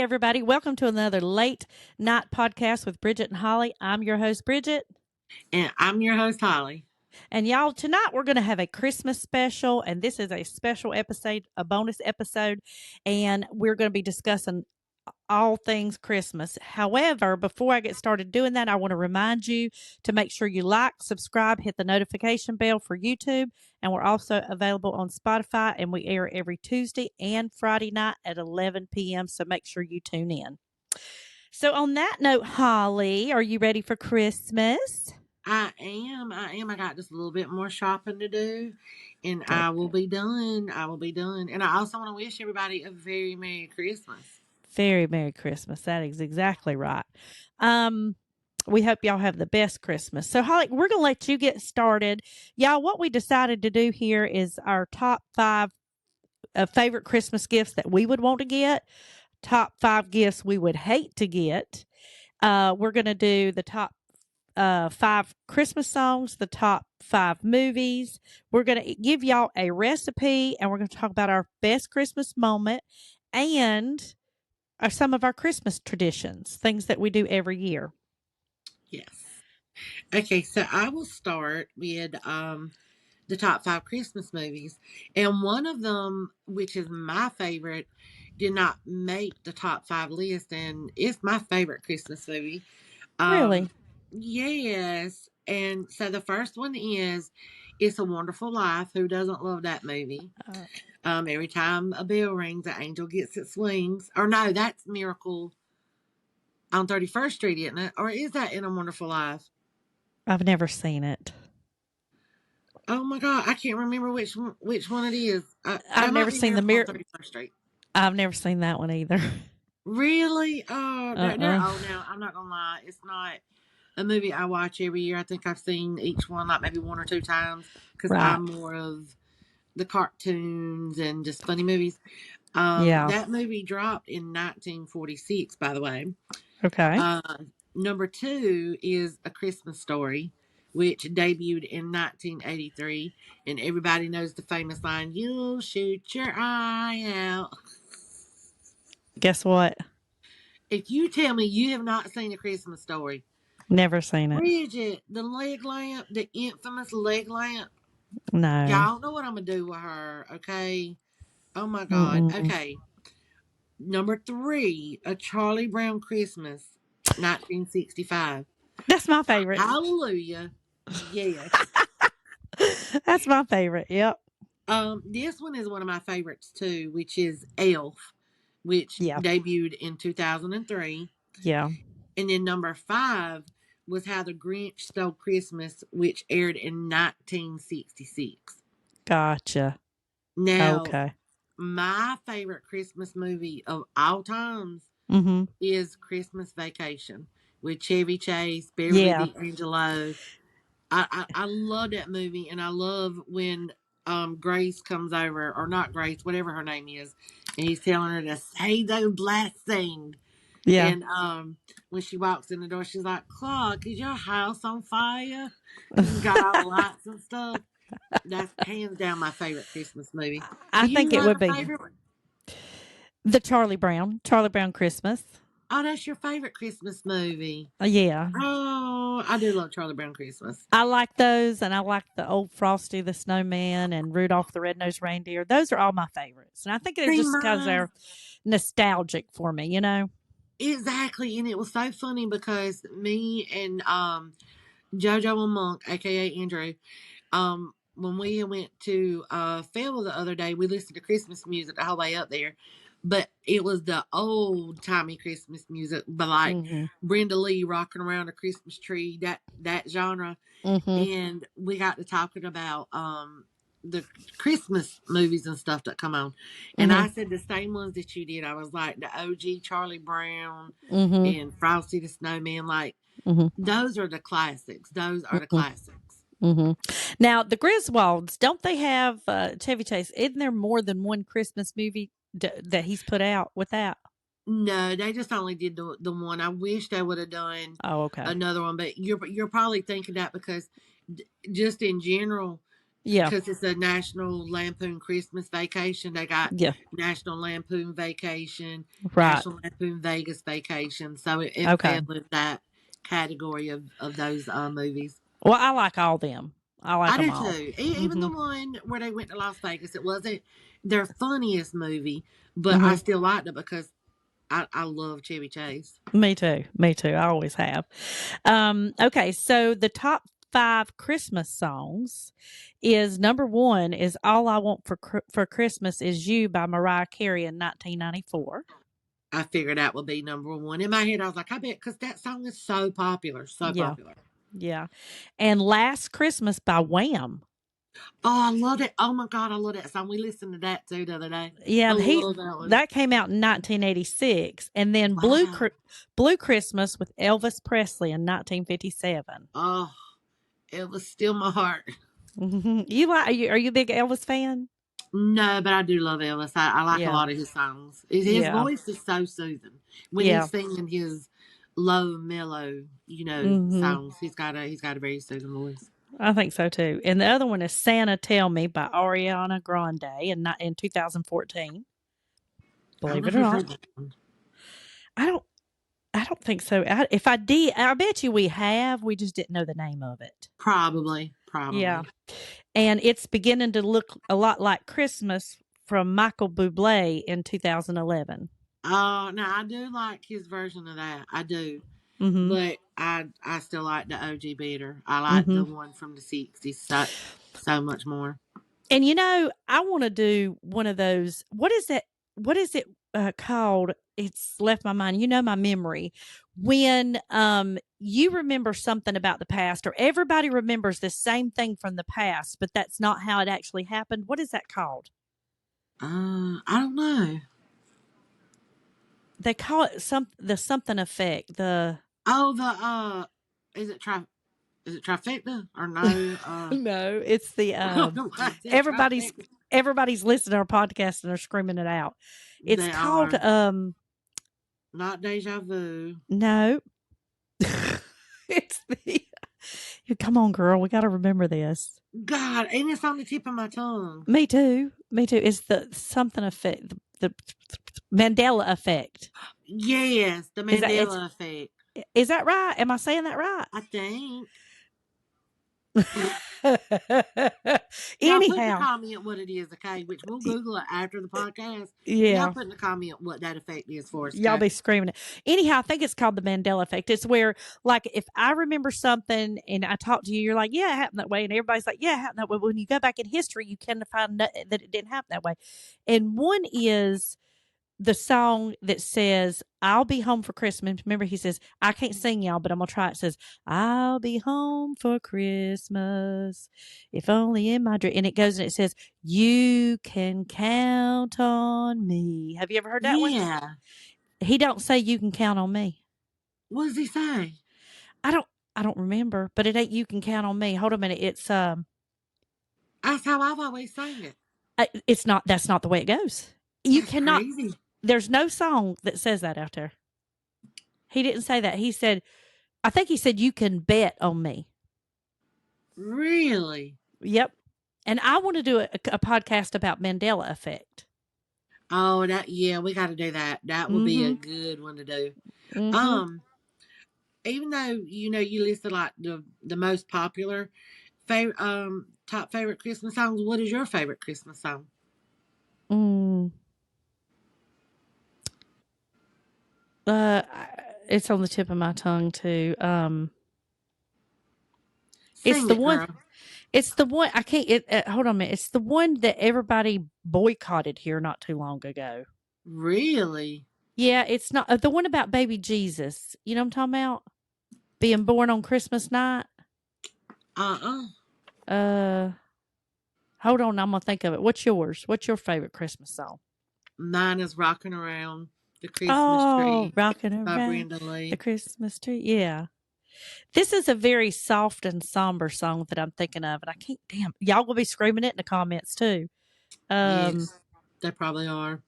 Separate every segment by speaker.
Speaker 1: everybody. Welcome to another late night podcast with Bridget and Holly. I'm your host, Bridget.
Speaker 2: And I'm your host, Holly.
Speaker 1: And y'all, tonight we're going to have a Christmas special. And this is a special episode, a bonus episode. And we're going to be discussing all things Christmas. However, before I get started doing that, I want to remind you to make sure you like, subscribe, hit the notification bell for YouTube. And we're also available on Spotify, and we air every Tuesday and Friday night at 11 p.m. So make sure you tune in. So on that note, Holly, are you ready for Christmas?
Speaker 2: I am. I got just a little bit more shopping to do, and
Speaker 1: Okay.
Speaker 2: I will be done. And I also want to wish everybody a very Merry Christmas.
Speaker 1: Very Merry Christmas. That is exactly right. We hope y'all have the best Christmas. So, Holly, we're going to let you get started. Y'all, what we decided to do here is our top 5 favorite Christmas gifts that we would want to get, top 5 gifts we would hate to get. We're going to do the top 5 Christmas songs, the top 5 movies. We're going to give y'all a recipe, and we're going to talk about our best Christmas moment and some of our Christmas traditions, things that we do every year.
Speaker 2: Yes. Okay, so I will start with the top 5 Christmas movies, and one of them, which is my favorite, did not make the top 5 list, and it's my favorite Christmas movie.
Speaker 1: Really?
Speaker 2: Yes. And so the first one is It's a Wonderful Life. Who doesn't love that movie? Every time a bell rings, an angel gets its wings. Or no, that's Miracle on 31st Street, isn't it? Or is that In a Wonderful Life?
Speaker 1: I've never seen it.
Speaker 2: Oh my God, I can't remember which one it is.
Speaker 1: I've never seen the
Speaker 2: Miracle on 31st Street.
Speaker 1: I've never seen that one either.
Speaker 2: Really? Oh, they're old now. I'm not gonna lie. It's not a movie I watch every year. I think I've seen each one like maybe 1 or 2 times because
Speaker 1: Right.
Speaker 2: I'm more of the cartoons and just funny movies.
Speaker 1: Yeah.
Speaker 2: That movie dropped in 1946, by the way.
Speaker 1: Okay.
Speaker 2: Number 2 is A Christmas Story, which debuted in 1983, and everybody knows the famous line, "You'll shoot your eye out."
Speaker 1: Guess what?
Speaker 2: If you tell me you have not seen A Christmas Story,
Speaker 1: Never seen it.
Speaker 2: Bridget, the leg lamp, the infamous leg lamp.
Speaker 1: No.
Speaker 2: Y'all know what I'm gonna do with her, okay? Oh my God.
Speaker 1: Mm-mm.
Speaker 2: Okay. Number 3, A Charlie Brown Christmas, 1965.
Speaker 1: That's my favorite.
Speaker 2: Hallelujah. Yes.
Speaker 1: That's my favorite. Yep.
Speaker 2: This one is one of my favorites too, which is Elf, which debuted in 2003.
Speaker 1: Yeah.
Speaker 2: And then number 5 was How the Grinch Stole Christmas, which aired in 1966.
Speaker 1: Gotcha.
Speaker 2: Now,
Speaker 1: okay.
Speaker 2: My favorite Christmas movie of all times is Christmas Vacation with Chevy Chase, Beverly D'Angelo. I love that movie, and I love when Grace comes over, or not Grace, whatever her name is, and he's telling her to say those blessings.
Speaker 1: Yeah.
Speaker 2: And when she walks in the door, she's like, "Clark, is your house on fire?" He's got all the lights and stuff. That's hands down my favorite Christmas movie.
Speaker 1: I think it would be
Speaker 2: favorite?
Speaker 1: The Charlie Brown Christmas.
Speaker 2: Oh, that's your favorite Christmas movie.
Speaker 1: Yeah.
Speaker 2: Oh, I do love Charlie Brown Christmas.
Speaker 1: I like those, and I like the old Frosty the Snowman and Rudolph the Red-Nosed Reindeer. Those are all my favorites. And I think they're just because they're nostalgic for me, you know?
Speaker 2: Exactly. And it was so funny because me and JoJo and Monk, a.k.a. Andrew, when we went to Fayetteville the other day, we listened to Christmas music the whole way up there. But it was the old-timey Christmas music, but like Brenda Lee rocking around a Christmas tree, that genre. And we got to talking about the Christmas movies and stuff that come on. And I said the same ones that you did. I was like the OG Charlie Brown and Frosty the Snowman. Like, those are the classics. Those are the classics.
Speaker 1: Now, the Griswolds, don't they have Chevy Chase? Isn't there more than one Christmas movie that he's put out with that?
Speaker 2: No, they just only did the one. I wish they would have done another one, but you're probably thinking that because just in general,
Speaker 1: Yeah.
Speaker 2: because it's a National Lampoon Christmas Vacation. They got
Speaker 1: Yeah.
Speaker 2: National Lampoon Vacation,
Speaker 1: Right.
Speaker 2: National Lampoon Vegas Vacation. So it
Speaker 1: Okay.
Speaker 2: fell in that category of those movies.
Speaker 1: Well, I like all them. I like
Speaker 2: I
Speaker 1: them
Speaker 2: do
Speaker 1: all.
Speaker 2: too. Even
Speaker 1: Mm-hmm.
Speaker 2: the one where they went to Las Vegas, it wasn't their funniest movie, but I
Speaker 1: Mm-hmm.
Speaker 2: still liked it because I love Chevy Chase.
Speaker 1: Me too. Me too. I always have. Okay, so the top 5 Christmas songs is number one is "All I Want for Christmas Is You" by Mariah Carey in 1994.
Speaker 2: I figured that would be number one. In my head, I was like, I bet because that song is so popular, so
Speaker 1: Yeah,
Speaker 2: popular.
Speaker 1: yeah. And "Last Christmas" by Wham.
Speaker 2: Oh, I love it. Oh my God, I love that song. We listened to that too the other day. I
Speaker 1: Yeah, he
Speaker 2: love that one.
Speaker 1: that came out in 1986, and then
Speaker 2: Wow.
Speaker 1: Blue Christmas with Elvis Presley in 1957.
Speaker 2: Oh, it was still my heart.
Speaker 1: You like? Are you a big Elvis fan?
Speaker 2: No, but I do love Elvis. I like a
Speaker 1: Yeah,
Speaker 2: lot of his songs. His
Speaker 1: yeah,
Speaker 2: voice is so soothing when
Speaker 1: yeah.
Speaker 2: he's singing his low, mellow,
Speaker 1: Hmm.
Speaker 2: songs. He's got a very soothing voice.
Speaker 1: I think so too. And the other one is "Santa Tell Me" by Ariana Grande in 2014.
Speaker 2: I don't
Speaker 1: Believe
Speaker 2: know
Speaker 1: it
Speaker 2: if
Speaker 1: or
Speaker 2: I've
Speaker 1: not,
Speaker 2: heard that one.
Speaker 1: I don't. I don't think so. If I did, I bet you we have. We just didn't know the name of it.
Speaker 2: Probably,
Speaker 1: Yeah,
Speaker 2: probably.
Speaker 1: and it's beginning to look a lot like Christmas from Michael Bublé in 2011.
Speaker 2: Oh, now I do like his version of that. I do,
Speaker 1: Mm-hmm.
Speaker 2: but I still like the OG beater. I like
Speaker 1: Mm-hmm.
Speaker 2: the one from the '60s so much more.
Speaker 1: And I want to do one of those. What is that? What is it called? It's left my mind. My memory. When you remember something about the past, or everybody remembers the same thing from the past, but that's not how it actually happened. What is that called?
Speaker 2: I don't know.
Speaker 1: They call it the something effect. The
Speaker 2: Oh, the is it is it trifecta or no?
Speaker 1: no, it's the
Speaker 2: I don't know why I said
Speaker 1: everybody's
Speaker 2: trifecta.
Speaker 1: everybody's listening to our podcast and they're screaming it out. It's
Speaker 2: They
Speaker 1: called
Speaker 2: are not deja vu.
Speaker 1: no. It's the come on, girl. We got to remember this.
Speaker 2: God, and it's on the tip of my tongue.
Speaker 1: Me too. Me too. It's the something effect. The Mandela Effect.
Speaker 2: Yes, the
Speaker 1: Is that it's?
Speaker 2: Mandela Effect.
Speaker 1: Is that right? Am I saying that right?
Speaker 2: I think. Y'all put in the
Speaker 1: Anyhow,
Speaker 2: comment what it is, okay? Which we'll Google it after the podcast. Y'all
Speaker 1: yeah.
Speaker 2: put in the comment what that effect is for us,
Speaker 1: Y'all
Speaker 2: okay?
Speaker 1: be screaming it. Anyhow, I think it's called the Mandela Effect. It's where, like, if I remember something and I talk to you, you're like, yeah, it happened that way. And everybody's like, yeah, it happened that way. But when you go back in history, you can find that it didn't happen that way. And one is the song that says, I'll be home for Christmas. Remember, he says, I can't sing y'all, but I'm going to try. It says, I'll be home for Christmas, if only in my dream. And it goes and it says, you can count on me. Have you ever heard that one?
Speaker 2: Yeah.
Speaker 1: He don't say you can count on me.
Speaker 2: What does he say?
Speaker 1: I don't I don't remember, but it ain't you can count on me. Hold a minute.
Speaker 2: That's how I've always sang it.
Speaker 1: It's not that's not the way it goes. You
Speaker 2: That's
Speaker 1: cannot
Speaker 2: crazy.
Speaker 1: there's no song that says that out there. He didn't say that. He said I think he said you can bet on me.
Speaker 2: Really?
Speaker 1: Yep. And I want to do a podcast about Mandela Effect.
Speaker 2: Oh, yeah, we got to do that. That would be a
Speaker 1: Mhm.
Speaker 2: good one to do.
Speaker 1: Mhm.
Speaker 2: Um, Even though you listed like the most popular favorite top favorite Christmas songs, what is your favorite Christmas song?
Speaker 1: Mm. Uh it's on the tip of my tongue too. It's
Speaker 2: Sing
Speaker 1: the
Speaker 2: it,
Speaker 1: one
Speaker 2: girl.
Speaker 1: It's the one I can't. Hold on a minute. It's the one that everybody boycotted here not too long ago.
Speaker 2: Really?
Speaker 1: Yeah, it's not the one about baby Jesus. You know what I'm talking about? Being born on Christmas night.
Speaker 2: Uh-uh.
Speaker 1: Uh, hold on. I'm gonna think of it. What's yours? What's your favorite Christmas song?
Speaker 2: Mine is Rocking Around the Christmas
Speaker 1: Oh,
Speaker 2: Tree
Speaker 1: rocking
Speaker 2: by
Speaker 1: around
Speaker 2: Brenda
Speaker 1: the
Speaker 2: Lee.
Speaker 1: Christmas tree. Yeah, this is a very soft and somber song that I'm thinking of, and I can't. Damn, y'all will be screaming it in the comments too. Um,
Speaker 2: Yes, they probably are.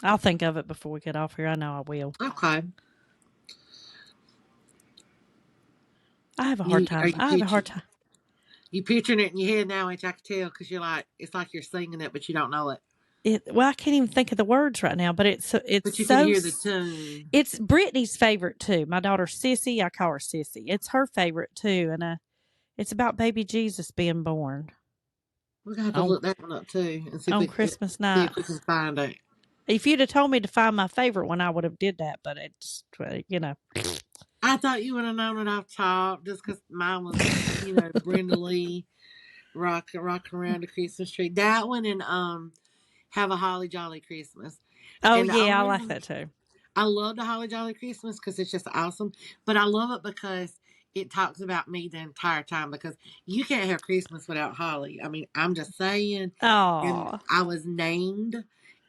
Speaker 1: I'll think of it before we get off here. I know I will.
Speaker 2: Okay.
Speaker 1: I have a hard
Speaker 2: Are
Speaker 1: time.
Speaker 2: you
Speaker 1: I have a hard
Speaker 2: pitching?
Speaker 1: time.
Speaker 2: You picturing it in your head now, which I can tell because you're like, it's like you're singing it, but you don't know it.
Speaker 1: Well, I can't even think of the words right now, but
Speaker 2: But you could hear the tune.
Speaker 1: it's Brittany's favorite too. My daughter Sissy, I call her Sissy. It's her favorite too, and it's about baby Jesus being born
Speaker 2: We're gonna have to
Speaker 1: on
Speaker 2: look that one up too and
Speaker 1: on Christmas
Speaker 2: see
Speaker 1: night.
Speaker 2: if we can find it.
Speaker 1: If you'd have told me to find my favorite one, I would have did that. But it's
Speaker 2: I thought you would have known it off top just because mine was, Brenda Lee rocking around the Christmas tree. That one and Have a Holly Jolly Christmas.
Speaker 1: Oh
Speaker 2: And the
Speaker 1: yeah, I
Speaker 2: only
Speaker 1: like
Speaker 2: reason
Speaker 1: that too.
Speaker 2: I love the Holly Jolly Christmas because it's just awesome. But I love it because it talks about me the entire time because you can't have Christmas without Holly. I mean, I'm just saying. And
Speaker 1: Oh,
Speaker 2: I was named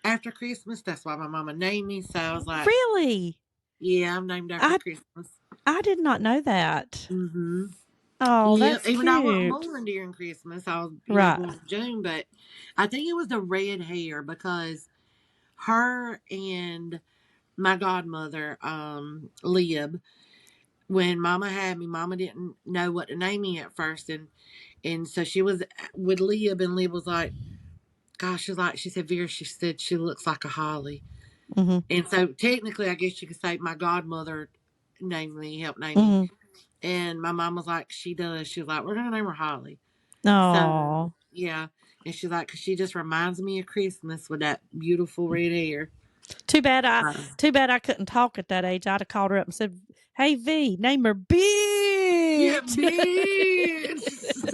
Speaker 2: after Christmas. That's why my mama named me. So I was like,
Speaker 1: really?
Speaker 2: yeah, I'm named after
Speaker 1: I
Speaker 2: Christmas.
Speaker 1: I did not know that.
Speaker 2: Mm-hmm.
Speaker 1: Oh,
Speaker 2: Yeah,
Speaker 1: that's
Speaker 2: even though I wasn't
Speaker 1: cute.
Speaker 2: born during Christmas, I was,
Speaker 1: Right.
Speaker 2: born in June, but I think it was the red hair because her and my godmother, Lib, when Mama had me, Mama didn't know what to name me at first, and so she was with Lib, and Lib was like, "Gosh," she said, Vera, she said she looks like a holly,
Speaker 1: Mhm.
Speaker 2: and so technically, I guess you could say my godmother named me, helped name me,
Speaker 1: Mhm.
Speaker 2: and my mom was like, "She does." She was like, "We're gonna name her Holly." So
Speaker 1: Oh.
Speaker 2: yeah, and she's like, "Cause she just reminds me of Christmas with that beautiful red hair."
Speaker 1: Too bad I
Speaker 2: Uh,
Speaker 1: too bad I couldn't talk at that age. I'd have called her up and said, "Hey V, name her
Speaker 2: yeah,
Speaker 1: bitch."
Speaker 2: bitch.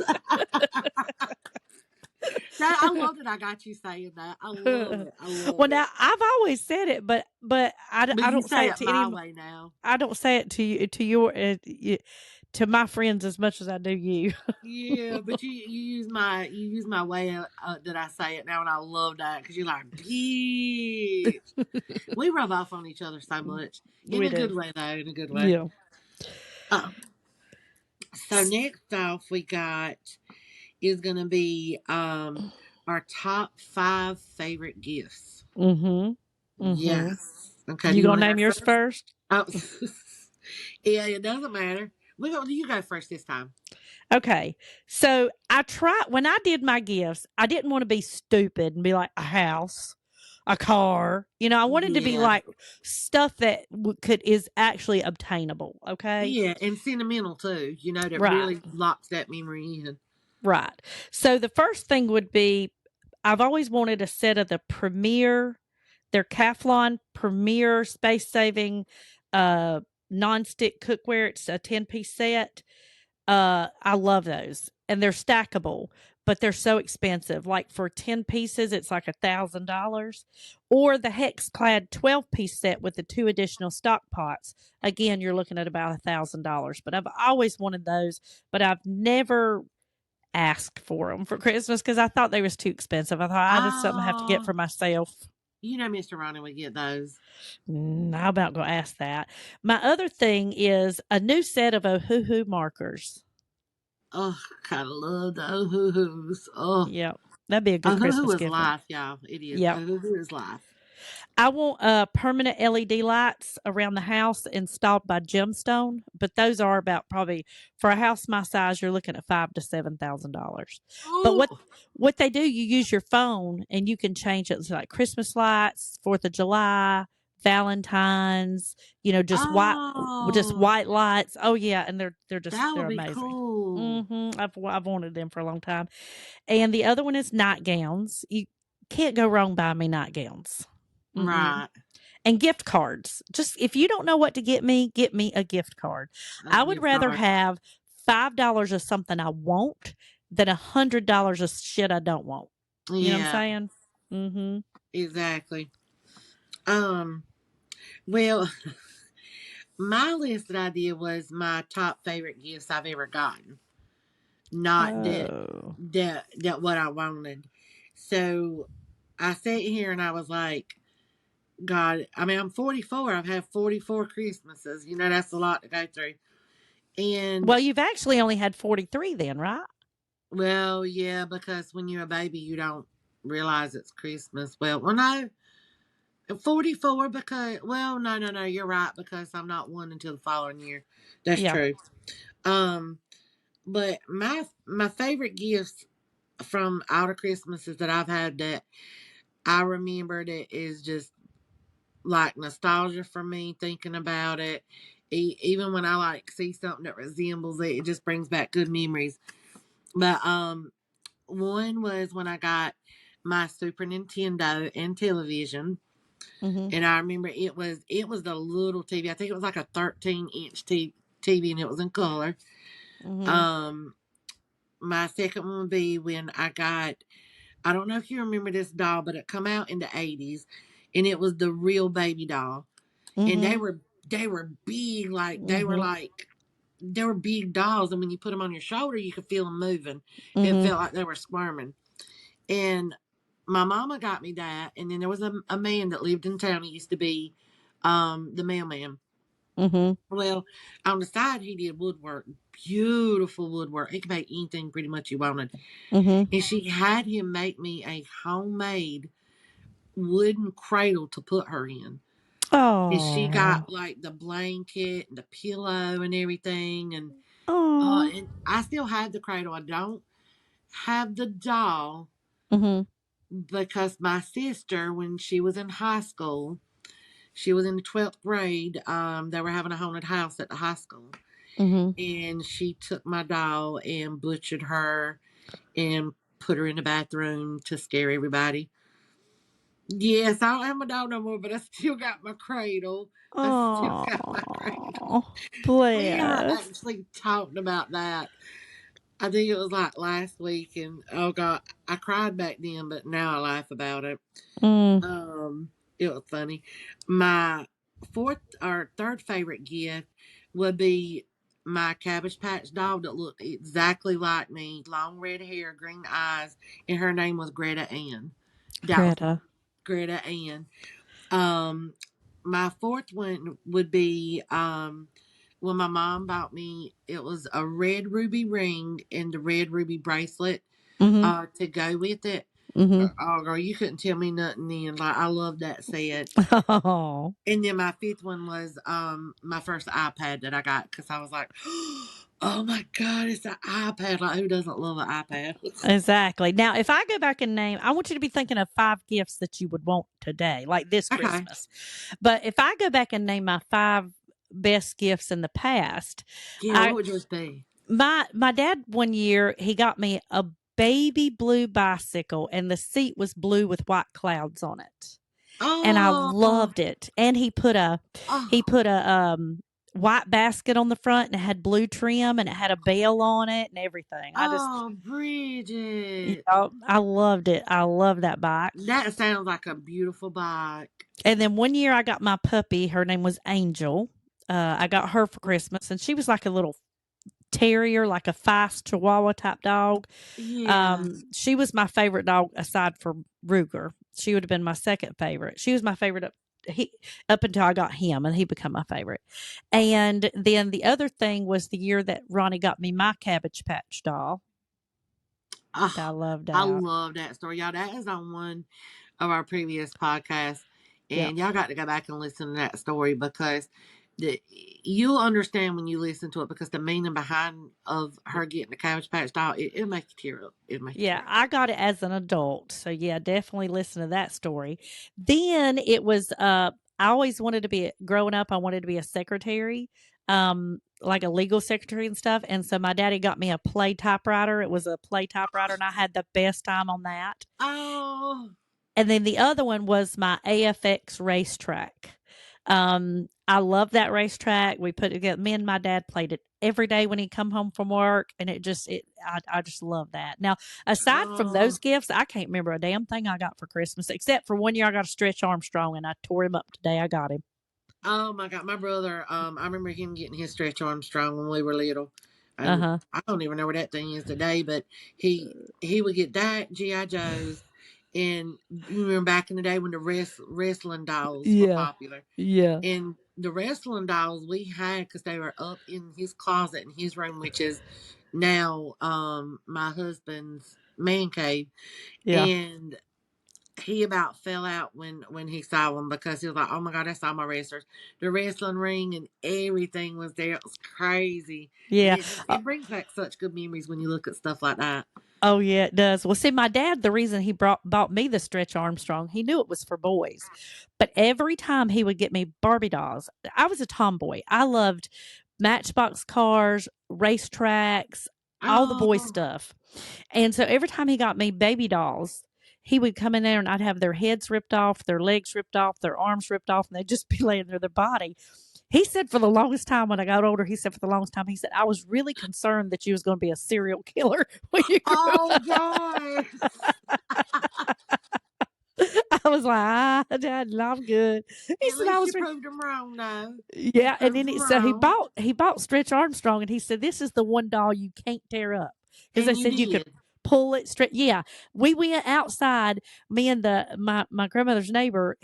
Speaker 2: I love that I got you saying that. I love it. I
Speaker 1: Well,
Speaker 2: love
Speaker 1: now
Speaker 2: it.
Speaker 1: I've always said it, but
Speaker 2: But
Speaker 1: I
Speaker 2: you
Speaker 1: don't say
Speaker 2: say
Speaker 1: it
Speaker 2: it
Speaker 1: to any
Speaker 2: my
Speaker 1: of
Speaker 2: way now.
Speaker 1: I don't say it to you to my friends as much as I do you.
Speaker 2: Yeah, but you use my way that I say it now, and I love that because you're like, bitch. We rub off on each other so much in
Speaker 1: We
Speaker 2: a
Speaker 1: do.
Speaker 2: good way, though. In a good way.
Speaker 1: Yeah.
Speaker 2: Um, so next off, we got is gonna be our top 5 favorite gifts.
Speaker 1: Mhm. Mhm.
Speaker 2: Yes. Okay. Do
Speaker 1: You
Speaker 2: you
Speaker 1: gonna
Speaker 2: want to
Speaker 1: name
Speaker 2: go
Speaker 1: yours
Speaker 2: first?
Speaker 1: first?
Speaker 2: Oh, yeah. It doesn't matter. We go. You go first this time.
Speaker 1: Okay. So I tried when I did my gifts, I didn't want to be stupid and be like a house, a car. I wanted to be
Speaker 2: Yeah.
Speaker 1: like stuff that could is actually obtainable. Okay.
Speaker 2: Yeah, and sentimental too. That
Speaker 1: Right.
Speaker 2: really locks that memory in.
Speaker 1: Right. So the first thing would be I've always wanted a set of the Premier, their Calphalon Premier space saving nonstick cookware. It's a 10-piece set. I love those. And they're stackable, but they're so expensive. Like for 10 pieces, it's like $1,000. Or the hex clad 12-piece set with the 2 additional stock pots. Again, you're looking at about $1,000. But I've always wanted those, but I've never asked for them for Christmas because I thought they was too expensive. I thought I just something I have to get
Speaker 2: Oh,
Speaker 1: for myself.
Speaker 2: Mr. Ronnie would get those.
Speaker 1: I about go ask that. My other thing is a new set of Ohuhu markers.
Speaker 2: Oh, kind of love the Ohuhus. Oh,
Speaker 1: Yep, that'd be a good Christmas
Speaker 2: Ohuhu is
Speaker 1: gift for me.
Speaker 2: life, y'all. It is.
Speaker 1: Yep.
Speaker 2: Ohuhu is life.
Speaker 1: I want permanent LED lights around the house installed by Gemstone, but those are about probably for a house my size, you're looking at $5,000 to $7,000. But
Speaker 2: Oh,
Speaker 1: what they do, you use your phone and you can change it to like Christmas lights, Fourth of July, Valentine's, just
Speaker 2: oh,
Speaker 1: white lights. Oh yeah, and
Speaker 2: that
Speaker 1: they're
Speaker 2: would be
Speaker 1: amazing.
Speaker 2: cool.
Speaker 1: I've wanted them for a long time. And the other one is nightgowns. You can't go wrong buying me nightgowns. Mm-mm.
Speaker 2: Right.
Speaker 1: And gift cards. Just if you don't know what to get me a gift card.
Speaker 2: A
Speaker 1: I would
Speaker 2: gift
Speaker 1: rather
Speaker 2: card.
Speaker 1: have $5 of something I want than $100 of shit I don't want. You know what I'm
Speaker 2: Yeah,
Speaker 1: saying? Mm-hmm.
Speaker 2: exactly. Um, well, my list that I did was my top favorite gifts I've ever gotten. Not
Speaker 1: Oh.
Speaker 2: that what I wanted. So I sat here and I was like, God, I mean, I'm 44. I've had 44 Christmases. That's a lot to go through. And
Speaker 1: Well, you've actually only had 43 then, right?
Speaker 2: well, yeah, because when you're a baby, you don't realize it's Christmas. Well, no, 44 because, well, no, you're right because I'm not one until the following year. That's
Speaker 1: Yeah.
Speaker 2: true. Um, But my favorite gifts from all the Christmases that I've had that I remember that is just like nostalgia for me thinking about it. Even when I like see something that resembles it, it just brings back good memories. But one was when I got my Super Nintendo and television,
Speaker 1: Mm-hmm.
Speaker 2: and I remember it was the little TV. I think it was like a 13-inch TV, and it was in color.
Speaker 1: Mm-hmm.
Speaker 2: Um, my second one would be when I got. I don't know if you remember this doll, but it come out in the 80s, and it was the real baby doll, and
Speaker 1: Mm-hmm.
Speaker 2: they were big,
Speaker 1: Mm-hmm.
Speaker 2: they were big dolls, and when you put them on your shoulder, you could feel them moving. It
Speaker 1: Mm-hmm.
Speaker 2: felt like they were squirming. And my mama got me that, and then there was a man that lived in town. He used to be the mailman.
Speaker 1: Mm-hmm.
Speaker 2: Well, on the side, he did woodwork, beautiful woodwork. He could make anything pretty much you wanted.
Speaker 1: Mm-hmm.
Speaker 2: And she had him make me a homemade wooden cradle to put her in. And she
Speaker 1: Oh.
Speaker 2: got like the blanket and the pillow and everything.
Speaker 1: Oh.
Speaker 2: And I still have the cradle. I don't have the doll
Speaker 1: Mm-hmm.
Speaker 2: because my sister, when she was in high school, she was in the 12th grade. They were having a haunted house at the high school.
Speaker 1: Mm-hmm.
Speaker 2: And she took my doll and butchered her and put her in the bathroom to scare everybody. Yes, I don't have my doll no more, but I still got my cradle. I still got my cradle.
Speaker 1: Oh.
Speaker 2: Me and her
Speaker 1: Bless.
Speaker 2: actually talked about that. I think it was like last week, and oh god, I cried back then, but now I laugh about it.
Speaker 1: Mm.
Speaker 2: Um, it was funny. My fourth or third favorite gift would be my Cabbage Patch doll that looked exactly like me, long red hair, green eyes, and her name was Greta Ann. That was
Speaker 1: Greta.
Speaker 2: Greta Ann. Um, my fourth one would be when my mom bought me. It was a red ruby ring and the red ruby bracelet
Speaker 1: Mm-hmm.
Speaker 2: to go with it.
Speaker 1: Mm-hmm.
Speaker 2: Oh, girl, you couldn't tell me nothing then. Like I love that set.
Speaker 1: Oh.
Speaker 2: And then my fifth one was my first iPad that I got because I was like, oh my god, it's an iPad. Like who doesn't love an iPad?
Speaker 1: Exactly. Now, if I go back and name, I want you to be thinking of 5 gifts that you would want today, like this
Speaker 2: Okay.
Speaker 1: Christmas. But if I go back and name my 5 best gifts in the past,
Speaker 2: Yeah, what
Speaker 1: I
Speaker 2: would yours be?
Speaker 1: my dad one year he got me a baby blue bicycle and the seat was blue with white clouds on it. And I
Speaker 2: Oh,
Speaker 1: loved it. And he
Speaker 2: oh,
Speaker 1: put a white basket on the front and it had blue trim and it had a bell on it and everything. I just
Speaker 2: oh, Bridget.
Speaker 1: yeah, I loved it. I love that bike.
Speaker 2: That sounds like a beautiful bike.
Speaker 1: And then one year I got my puppy. Her name was Angel. I got her for Christmas, and she was like a little terrier, like a feist Chihuahua type dog.
Speaker 2: Yeah.
Speaker 1: She was my favorite dog aside from Ruger. She would have been my second favorite. She was my favorite he up until I got him, and he became my favorite. And then the other thing was the year that Ronnie got me my Cabbage Patch doll. I
Speaker 2: Oh,
Speaker 1: loved
Speaker 2: I
Speaker 1: that.
Speaker 2: love that story. Y'all, that is on one of our previous podcasts.
Speaker 1: Yep.
Speaker 2: And y'all got to go back and listen to that story because you'll understand when you listen to it because the meaning behind of her getting the Cabbage Patch doll, it'll make you tear up. It'll make you
Speaker 1: Yeah,
Speaker 2: tear up.
Speaker 1: I got it as an adult. So yeah, definitely listen to that story. Then it was I always wanted to be growing up, I wanted to be a secretary. Like a legal secretary and stuff. And so my daddy got me a play typewriter. It was a play typewriter and I had the best time on that.
Speaker 2: Oh,
Speaker 1: And then the other one was my AFX racetrack. I love that racetrack. We put it together. Me and my dad played it every day when he come home from work, and I just love that. Now, aside from
Speaker 2: oh,
Speaker 1: those gifts, I can't remember a damn thing I got for Christmas except for one year I got a Stretch Armstrong, and I tore him up today. I got him.
Speaker 2: oh my God. My brother, I remember him getting his Stretch Armstrong when we were little.
Speaker 1: Uh
Speaker 2: And
Speaker 1: huh.
Speaker 2: I don't even know where that thing is today, but he would get that, G.I. Joe's. And you remember back in the day when the wrestling dolls were
Speaker 1: Yeah.
Speaker 2: popular.
Speaker 1: Yeah.
Speaker 2: And the wrestling dolls we had because they were up in his closet in his room, which is now my husband's man cave.
Speaker 1: Yeah.
Speaker 2: And he about fell out when he saw them because he was like, "Oh my god, I saw my wrestlers, the wrestling ring and everything was there. It was crazy, and
Speaker 1: Yeah.
Speaker 2: it brings back such good memories when you look at stuff like that."
Speaker 1: Oh yeah, it does. Well, see, my dad, the reason he bought me the Stretch Armstrong, he knew it was for boys. But every time he would get me Barbie dolls, I was a tomboy. I loved Matchbox cars, racetracks, all the boy
Speaker 2: Oh,
Speaker 1: stuff. And so every time he got me baby dolls, he would come in there and I'd have their heads ripped off, their legs ripped off, their arms ripped off, and they'd just be laying there, their body. He said for the longest time when I got older, he said for the longest time, he said, I was really concerned that you was going to be a serial killer when you grew
Speaker 2: oh
Speaker 1: up.
Speaker 2: God!
Speaker 1: I was like, Dad, no, I'm good. He
Speaker 2: At
Speaker 1: said, I
Speaker 2: least you
Speaker 1: was,
Speaker 2: proved him wrong, though. You
Speaker 1: yeah. And
Speaker 2: proved
Speaker 1: then
Speaker 2: him
Speaker 1: so
Speaker 2: wrong,
Speaker 1: he bought Stretch Armstrong and he said, this is the one doll you can't tear up. Because they
Speaker 2: and you
Speaker 1: said you could
Speaker 2: did.
Speaker 1: pull it straight. Yeah. We went outside, me and my grandmother's neighbor,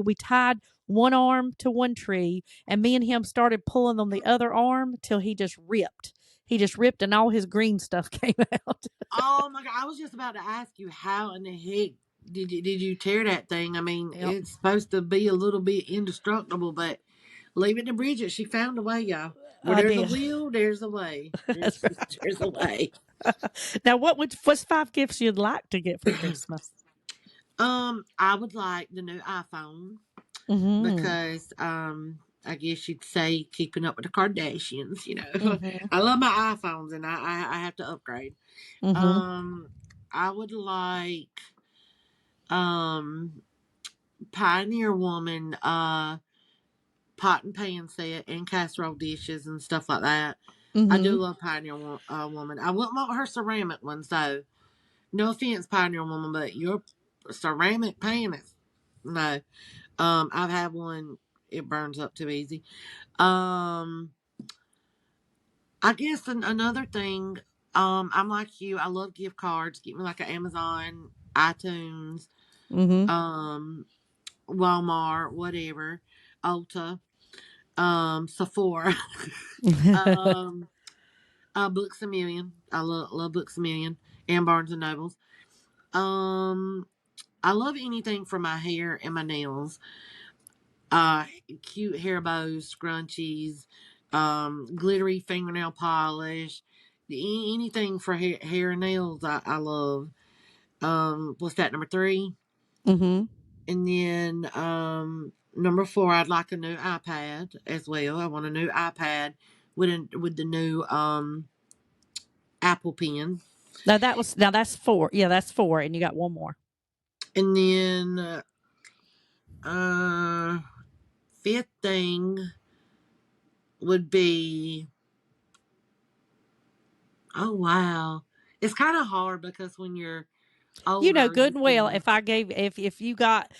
Speaker 1: we tied one arm to one tree and me and him started pulling on the other arm till he just ripped. He just ripped and all his green stuff came out.
Speaker 2: Oh my God! I was just about to ask you how in the heck did you tear that thing? I mean,
Speaker 1: Yep.
Speaker 2: it's supposed to be a little bit indestructible, but leave it to Bridget. She found a way, y'all. Where
Speaker 1: I
Speaker 2: there's a
Speaker 1: did.
Speaker 2: will, there's a way.
Speaker 1: That's right.
Speaker 2: There's a way.
Speaker 1: Now, what's 5 gifts you'd like to get for Christmas?
Speaker 2: I would like the new iPhone
Speaker 1: Mm-hmm.
Speaker 2: because I guess you'd say keeping up with the Kardashians.
Speaker 1: Mm-hmm.
Speaker 2: I love my iPhones and I have to upgrade.
Speaker 1: Mm-hmm.
Speaker 2: Um, I would like um Pioneer Woman pot and pan set and casserole dishes and stuff like that. I do
Speaker 1: Mm-hmm.
Speaker 2: love Pioneer Woman. I wouldn't want her ceramic ones though. No offense, Pioneer Woman, but your ceramic pan is no. I've had one. It burns up too easy. Um, I guess another thing. I'm like you. I love gift cards. Get me like an Amazon, iTunes,
Speaker 1: Mm-hmm.
Speaker 2: um, Walmart, whatever, Ulta, Sephora, um, Books a Million. I love Books a Million and Barnes and Nobles. Um, I love anything for my hair and my nails. uh Cute hair bows, scrunchies, glittery fingernail polish, anything for hair and nails. I love. What's that, number three?
Speaker 1: Mm-hmm.
Speaker 2: And then number four, I'd like a new iPad as well. I want a new iPad with the new Apple Pen.
Speaker 1: Now that's four. Yeah, that's four, and you got one more.
Speaker 2: And then uh fifth thing would be, oh wow, it's kind of hard because when you're
Speaker 1: You know
Speaker 2: older
Speaker 1: good
Speaker 2: you
Speaker 1: and well
Speaker 2: can.
Speaker 1: if I gave if you got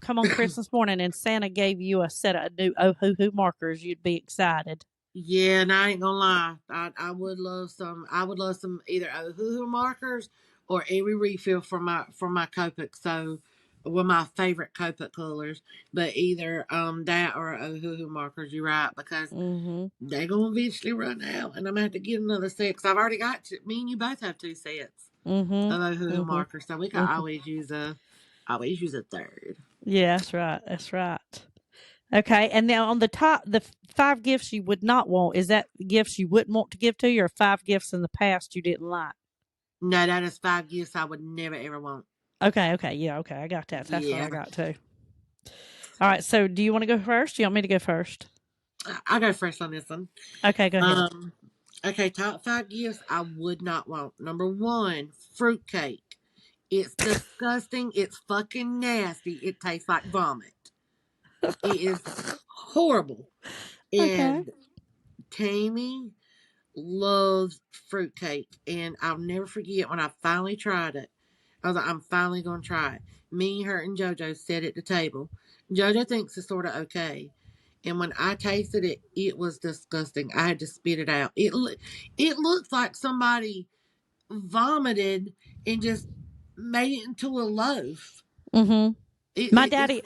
Speaker 1: come on Christmas morning and Santa gave you a set of new oh hoo hoo markers, you'd be excited.
Speaker 2: Yeah, and I ain't gonna lie, I would love some. I would love some either Ohuhu markers or every refill for my Copic. So, were my favorite Copic colors, but either that or Ohuhu markers. You're right, because
Speaker 1: Mm-hmm.
Speaker 2: they gonna eventually run out, and I'm gonna have to get another set. Cause I've already got me and you both have two sets
Speaker 1: Mm-hmm.
Speaker 2: of Ohuhu
Speaker 1: Mm-hmm.
Speaker 2: markers, so we can
Speaker 1: Mm-hmm.
Speaker 2: always use a third.
Speaker 1: Yeah, that's right. That's right. Okay, and now on the top, the 5 gifts you would not want, is that gifts you wouldn't want to give to you, or 5 gifts in the past you didn't like?
Speaker 2: No, that is five gifts I would never ever want.
Speaker 1: Okay, okay, yeah, okay, I got that. That's what I
Speaker 2: Yeah,
Speaker 1: got too. All right, so do you want to go first? Do you want me to go first?
Speaker 2: I'll go first on this one.
Speaker 1: Okay, go ahead.
Speaker 2: Um, okay, top five gifts I would not want. Number one, fruitcake. It's disgusting. It's fucking nasty. It tastes like vomit. It is horrible.
Speaker 1: Okay.
Speaker 2: And Tammy loves fruitcake, and I'll never forget when I finally tried it. I was like, I'm finally gonna try it. Me, her, and JoJo sat at the table. JoJo thinks it's sort of okay, and when I tasted it, it was disgusting. I had to spit it out. It looks like somebody vomited and just made it into a loaf.
Speaker 1: Mm-hmm. My
Speaker 2: It's
Speaker 1: daddy,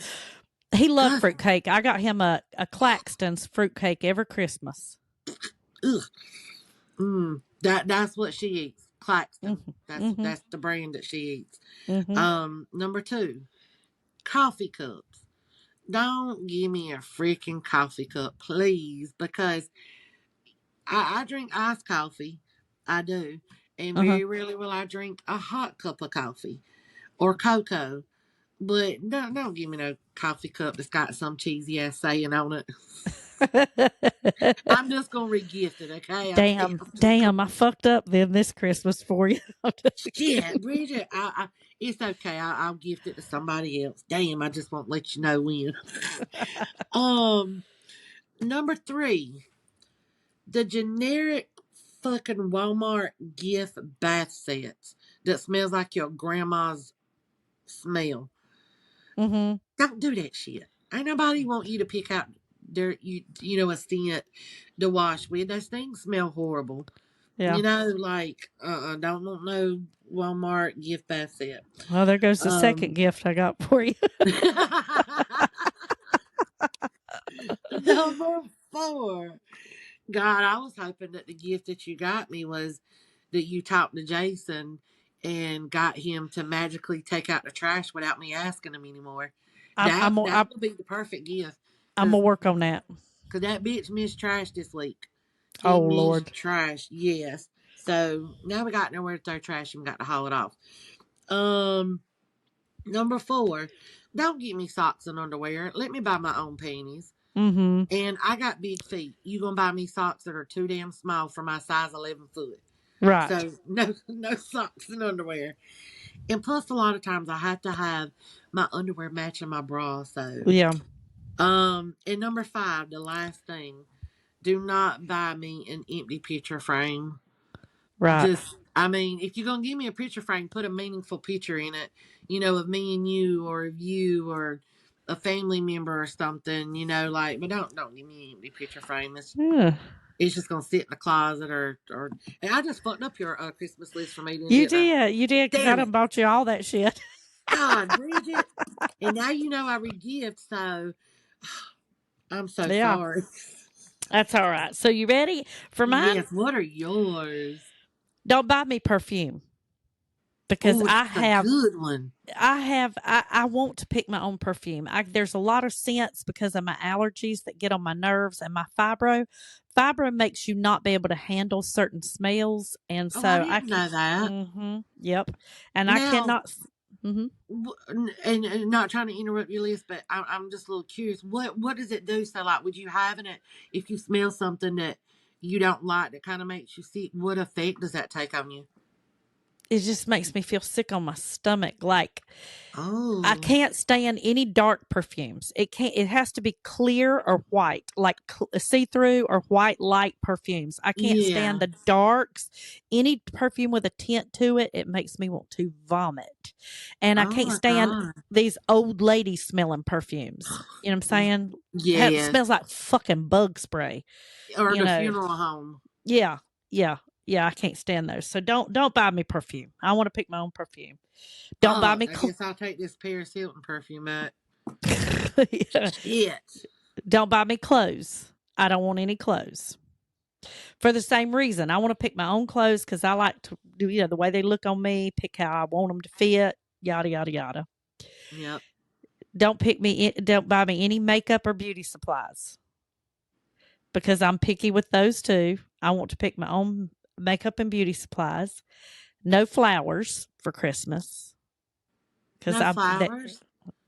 Speaker 1: he loved
Speaker 2: disgusting.
Speaker 1: fruitcake. I got him a Claxton's fruitcake every Christmas.
Speaker 2: Ugh. That's what she eats. Claxton.
Speaker 1: Mm-hmm.
Speaker 2: That's
Speaker 1: Mm-hmm.
Speaker 2: that's the brand that she eats.
Speaker 1: Mm-hmm.
Speaker 2: Number two. Coffee cups. Don't give me a freaking coffee cup, please, because I drink iced coffee. I do. And
Speaker 1: Uh-huh.
Speaker 2: very rarely will I drink a hot cup of coffee or cocoa. But don't give me no coffee cup that's got some cheesy ass saying on it. I'm just gonna regift it, okay? Okay,
Speaker 1: Damn,
Speaker 2: I'm just
Speaker 1: damn, I
Speaker 2: gonna
Speaker 1: fucked up then this Christmas for you.
Speaker 2: shit, Bridget. It's okay. I'll gift it to somebody else. Damn, I just won't let you know when. Um, number three, the generic fucking Walmart gift bath sets that smells like your grandma's smell.
Speaker 1: Mm-hmm.
Speaker 2: Don't do that shit. Ain't nobody want you to pick out a scent to wash with. Those things smell horrible.
Speaker 1: Yeah.
Speaker 2: Like don't want no Walmart gift bath set.
Speaker 1: Well, there goes the second
Speaker 2: Um
Speaker 1: gift I got for you.
Speaker 2: Number four. God, I was hoping that the gift that you got me was that you talked to Jason and got him to magically take out the trash without me asking him anymore.
Speaker 1: I'm
Speaker 2: That
Speaker 1: I'm gonna-
Speaker 2: that
Speaker 1: I'm,
Speaker 2: would be the perfect gift
Speaker 1: I'm
Speaker 2: because
Speaker 1: gonna work on that.
Speaker 2: that bitch missed trash this week. He
Speaker 1: Oh
Speaker 2: missed
Speaker 1: Lord.
Speaker 2: trash, yes. So now we got nowhere to throw trash and we got to haul it off. Um, Number four, don't get me socks and underwear. Let me buy my own panties.
Speaker 1: Mm-hmm.
Speaker 2: And I got big feet. You gonna buy me socks that are too damn small for my size 11 foot.
Speaker 1: Right.
Speaker 2: So no socks and underwear. And plus a lot of times I have to have my underwear matching my bra. So
Speaker 1: Yeah.
Speaker 2: and number five, the last thing, do not buy me an empty picture frame.
Speaker 1: Right.
Speaker 2: I mean, if you're gonna give me a picture frame, put a meaningful picture in it, of me and you, or of you, or a family member or something, but don't give me an empty picture frame.
Speaker 1: Yeah.
Speaker 2: It's just gonna sit in the closet or. And I just fucked up your Christmas list for me,
Speaker 1: You
Speaker 2: didn't I?
Speaker 1: did. You did because I
Speaker 2: Damn
Speaker 1: done
Speaker 2: it,
Speaker 1: bought you all that shit.
Speaker 2: God, Bridget. And now I regift, so I'm so
Speaker 1: Yeah.
Speaker 2: sorry.
Speaker 1: That's all right. So you ready for mine?
Speaker 2: Yes, what are yours?
Speaker 1: Don't buy me perfume because
Speaker 2: Oh, that's a good one.
Speaker 1: I want to pick my own perfume. There's a lot of scents because of my allergies that get on my nerves and my fibro. Fibro makes you not be able to handle certain smells, and
Speaker 2: Oh, I
Speaker 1: so I
Speaker 2: didn't
Speaker 1: can.
Speaker 2: know that.
Speaker 1: Mm-hmm, yep, and I
Speaker 2: Now,
Speaker 1: cannot. Mm-hmm.
Speaker 2: and not trying to interrupt your list, but I'm just a little curious. What does it do? So, like, would you having it if you smell something that you don't like that kind of makes you sick? What effect does that take on you?
Speaker 1: It just makes me feel sick on my stomach. Like I
Speaker 2: Oh,
Speaker 1: can't stand any dark perfumes. It has to be clear or white, like see through or white light perfumes. I can't stand
Speaker 2: yeah.
Speaker 1: the darks. Any perfume with a tint to it, it makes me want to vomit. And I
Speaker 2: Oh
Speaker 1: can't
Speaker 2: my
Speaker 1: stand
Speaker 2: god.
Speaker 1: these old lady smelling perfumes. You know what I'm saying? It
Speaker 2: Yes.
Speaker 1: smells like fucking bug spray.
Speaker 2: Or
Speaker 1: You
Speaker 2: the
Speaker 1: know?
Speaker 2: funeral home.
Speaker 1: Yeah, yeah, yeah. I can't stand those. So don't buy me perfume. I want to pick my own perfume. Don't buy
Speaker 2: Fuck.
Speaker 1: me.
Speaker 2: I guess I'll take this Paris Hilton perfume back.
Speaker 1: Yeah.
Speaker 2: Shit.
Speaker 1: Don't buy me clothes. I don't want any clothes. For the same reason, I want to pick my own clothes because I like to do, the way they look on me, pick how I want them to fit, yada, yada, yada.
Speaker 2: Yep.
Speaker 1: Don't buy me any makeup or beauty supplies because I'm picky with those too. I want to pick my own makeup and beauty supplies. No flowers for Christmas because
Speaker 2: No flowers.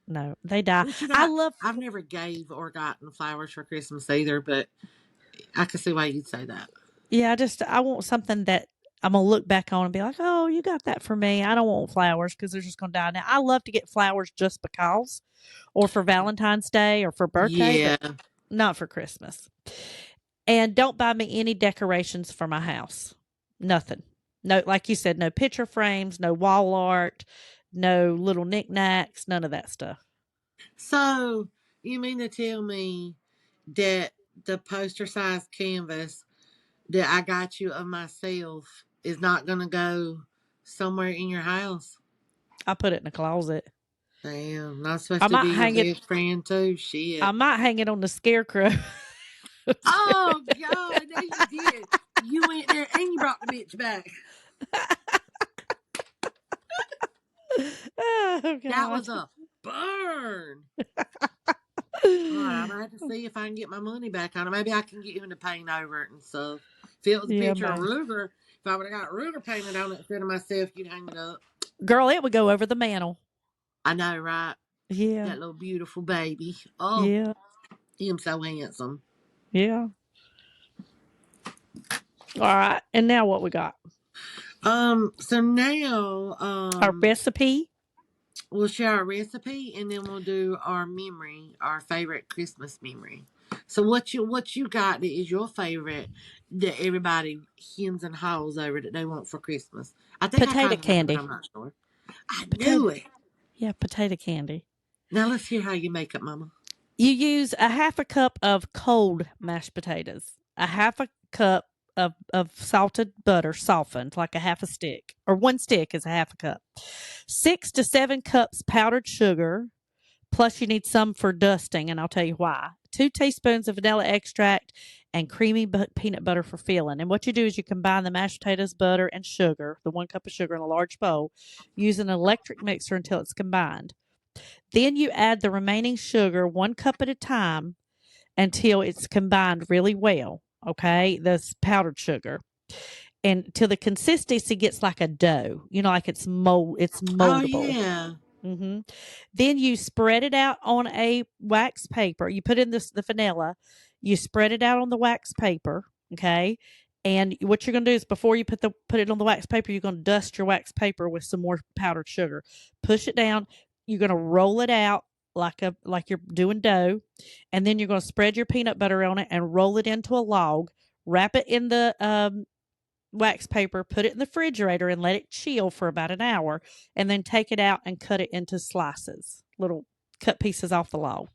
Speaker 1: no, they die.
Speaker 2: Which
Speaker 1: I love
Speaker 2: I've never gave or gotten flowers for Christmas either, but I can see why you'd say that.
Speaker 1: Yeah, I want something that I'm gonna look back on and be like, "Oh, you got that for me." I don't want flowers because they're just gonna die. Now, I love to get flowers just because, or for Valentine's Day or for birthday, but
Speaker 2: Yeah.
Speaker 1: not for Christmas. And don't buy me any decorations for my house. Nothing. No, like you said, no picture frames, no wall art, no little knickknacks, none of that stuff.
Speaker 2: So you mean to tell me that the poster size canvas that I got you of myself is not gonna go somewhere in your house?
Speaker 1: I put it in a closet.
Speaker 2: Damn, not supposed
Speaker 1: I
Speaker 2: to
Speaker 1: might
Speaker 2: be your
Speaker 1: hang it.
Speaker 2: best friend too.
Speaker 1: I
Speaker 2: Shit.
Speaker 1: might hang it on the scarecrow.
Speaker 2: Oh God, no you did. You went there and you brought the bitch back.
Speaker 1: Oh
Speaker 2: That
Speaker 1: God.
Speaker 2: was a burn. All right, I'm gonna have to see if I can get my money back on it. Maybe I can get him to paint over it and stuff. If it was a
Speaker 1: Yeah,
Speaker 2: picture of
Speaker 1: man.
Speaker 2: Ruger, if I would have got Ruger painted on it instead of myself, you'd hang it up.
Speaker 1: Girl, it would go over the mantle.
Speaker 2: I know, right?
Speaker 1: Yeah.
Speaker 2: That little beautiful baby. Oh,
Speaker 1: Yeah.
Speaker 2: him so handsome.
Speaker 1: Yeah. All right. And now what we got?
Speaker 2: So now,
Speaker 1: Our recipe.
Speaker 2: we'll share our recipe and then we'll do our memory, our favorite Christmas memory. So what you got that is your favorite that everybody hems and haws over that they want for Christmas? I think I
Speaker 1: Potato
Speaker 2: kind of know, but
Speaker 1: candy.
Speaker 2: I'm not sure. I knew
Speaker 1: Potato.
Speaker 2: it.
Speaker 1: Yeah, potato candy.
Speaker 2: Now let's hear how you make it, Mama.
Speaker 1: You use a half a cup of cold mashed potatoes, a half a cup of salted butter, softened, like a half a stick, or one stick is a half a cup, 6 to 7 cups powdered sugar, plus you need some for dusting, and I'll tell you why. 2 teaspoons of vanilla extract and creamy peanut butter for filling. And what you do is you combine the mashed potatoes, butter, and sugar, the 1 cup of sugar in a large bowl, use an electric mixer until it's combined. Then you add the remaining sugar 1 cup at a time until it's combined really well. Okay, this powdered sugar, and till the consistency gets like a dough. Like it's
Speaker 2: Oh
Speaker 1: moldable.
Speaker 2: yeah.
Speaker 1: hmm Then you spread it out on a wax paper. You put in the vanilla. You spread it out on the wax paper. Okay. And what you're going to do is before you put it on the wax paper, you're going to dust your wax paper with some more powdered sugar. Push it down. You're going to roll it out like you're doing dough, and then you're going to spread your peanut butter on it and roll it into a log. Wrap it in the wax paper, put it in the refrigerator, and let it chill for about an hour, and then take it out and cut it into slices, little cut pieces off the log.